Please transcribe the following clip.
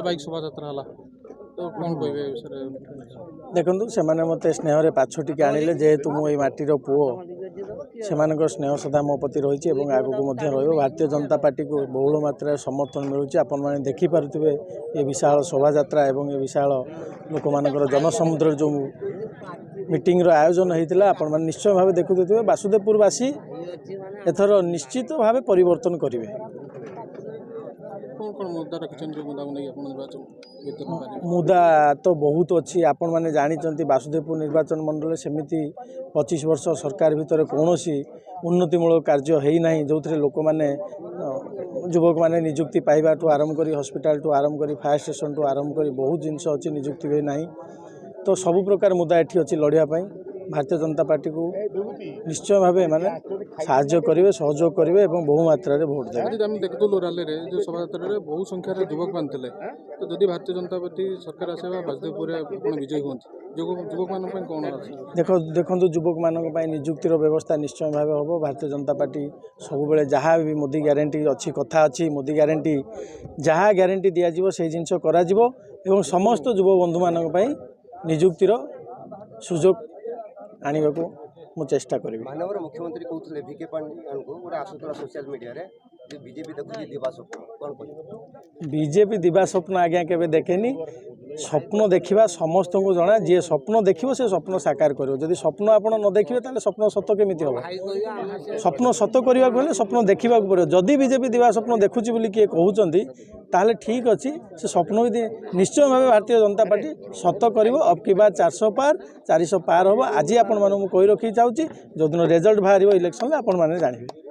Bike शोभा यात्रा तो कौन कहे देखु से मत स्नेह पाछटी आनिले जेहेतु मुझे माटीर पुओ से स्नेह सदा मो प्रति रही आगक भारतीय जनता पार्टी को बहुल मात्रा समर्थन मिलूँ आपण मैंने देखिपे ये विशाल शोभा यात्रा एवं ये विशाल लोक मानकर जनसमुद्र जो मीटिंग आयोजन होता आपण मैंने निश्चय भाव देखुथे वासुदेवपुरवासी एथर निश्चित भाव परिवर्तन करेंगे। मुद्दा तो बहुत अच्छी आपण मैंने जानते वासुदेवपुर निर्वाचन मंडल सेमती 25 वर्ष सरकार भितर कौन उन्नतिमूलक कार्य है जो थे लोक मैंने युवक मैंने निजुक्ति पाइबा आरंभ कर हॉस्पिटल आरंभ कर फायर स्टेशन आरंभ कर बहुत जिनस अच्छी निजुक्ति भी ना तो सबु प्रकार मुद्दा एटी अच्छी लड़ाई भारतीय जनता पार्टी को निश्चय भाव माने साहाय्य करेंगे सहयोग करेंगे और बहु मात्रा रे भोट देंगे। देखुलु रैली रे जो शोभा यात्रा बहु संख्यार युवक मान तो जदि भारतीय जनता पार्टी सरकार आसे वासुदेवपुर विजयी हूँ युवक मान कौन देखो युवक मान निजुक्तिर व्यवस्था निश्चय भाव हम भारतीय जनता पार्टी सब जहाँ भी मोदी ग्यारंटी अच्छी कथा अच्छी मोदी ग्यारंटी जहाँ ग्यारंटी दिज्व से जिनस कर समस्त युव बंधु मान निजुक्तिर सुजोग आने को मु चेष्टा करी। मानवर मुख्यमंत्री कहते विके पांड्या को गोटे आसुला सोशल मीडिया रे बीजेपी देखुची दिवा स्वप्न कौन कह बीजेपी दिवा स्वप्न आज्ञा केबे देखेनी स्वप्न देखा समस्त को जना जी स्वप्न देखिए से स्वप्न साकार कर जदि स्वप्न आपड़ न देखिए ताले स्वप्न सत केमी हम स्वप्न सत करने स्वप्न देखा पड़े जदि बीजेपी दिवा स्वप्न देखुची बोली किए कहते ताले ठीक अच्छी से स्वप्न भी निश्चय भाव भारतीय जनता पार्टी सत कर अब की बार 400 पार हम आज आपण कही रखी चाहूँगी जो दिन रिजल्ट बाहर इलेक्शन आपण मैंने जानवे।